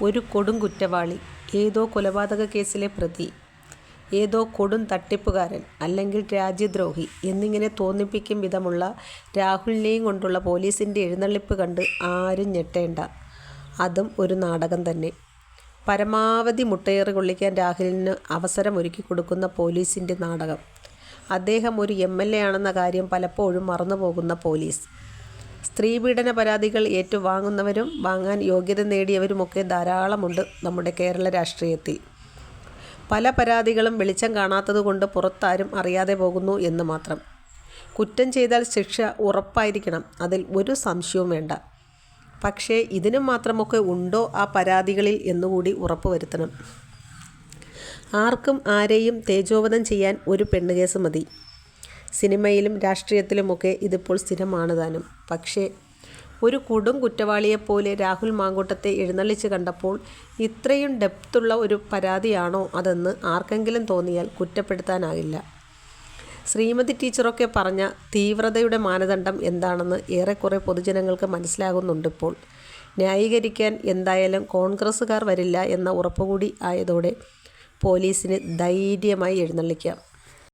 ഒരു കൊടും കുറ്റവാളി, ഏതോ കൊലപാതക കേസിലെ പ്രതി, ഏതോ കൊടും തട്ടിപ്പുകാരൻ അല്ലെങ്കിൽ രാജ്യദ്രോഹി എന്നിങ്ങനെ തോന്നിപ്പിക്കും വിധമുള്ള രാഹുലിനെയും കൊണ്ടുള്ള പോലീസിൻ്റെ എഴുന്നള്ളിപ്പ് കണ്ട് ആരും ഞെട്ടേണ്ട. അതും ഒരു നാടകം തന്നെ. പരമാവധി മുട്ടയേറ് കൊള്ളിക്കാൻ രാഹുലിന് അവസരമൊരുക്കി കൊടുക്കുന്ന പോലീസിൻ്റെ നാടകം. അദ്ദേഹം ഒരു MLA ആണെന്ന കാര്യം പലപ്പോഴും മറന്നുപോകുന്ന പോലീസ്. സ്ത്രീപീഡന പരാതികൾ ഏറ്റുവാങ്ങുന്നവരും വാങ്ങാൻ യോഗ്യത നേടിയവരുമൊക്കെ ധാരാളമുണ്ട് നമ്മുടെ കേരള രാഷ്ട്രീയത്തിൽ. പല പരാതികളും വെളിച്ചം കാണാത്തതുകൊണ്ട് പുറത്താരും അറിയാതെ പോകുന്നു എന്ന് മാത്രം. കുറ്റം ചെയ്താൽ ശിക്ഷ ഉറപ്പായിരിക്കണം, അതിൽ ഒരു സംശയവും വേണ്ട. പക്ഷേ ഇതിനും മാത്രമൊക്കെ ഉണ്ടോ ആ പരാതികളിൽ എന്നുകൂടി ഉറപ്പുവരുത്തണം. ആർക്കും ആരെയും തേജോവധം ചെയ്യാൻ ഒരു പെണ്ണുകേസ് മതി. സിനിമയിലും രാഷ്ട്രീയത്തിലുമൊക്കെ ഇതിപ്പോൾ സ്ഥിരമാണ് താനും. പക്ഷേ ഒരു കൊടും കുറ്റവാളിയെപ്പോലെ രാഹുൽ മാങ്കൂട്ടത്തെ എഴുന്നള്ളിച്ച് കണ്ടപ്പോൾ ഇത്രയും ഡെപ്തുള്ള ഒരു പരാതിയാണോ അതെന്ന് ആർക്കെങ്കിലും തോന്നിയാൽ കുറ്റപ്പെടുത്താനാകില്ല. ശ്രീമതി ടീച്ചറൊക്കെ പറഞ്ഞ തീവ്രതയുടെ മാനദണ്ഡം എന്താണെന്ന് ഏറെക്കുറെ പൊതുജനങ്ങൾക്ക് മനസ്സിലാകുന്നുണ്ടിപ്പോൾ. ന്യായീകരിക്കാൻ എന്തായാലും കോൺഗ്രസ്സുകാർ വരില്ല എന്ന ഉറപ്പുകൂടി ആയതോടെ പോലീസിന് ധൈര്യമായി എഴുന്നള്ളിക്കാം.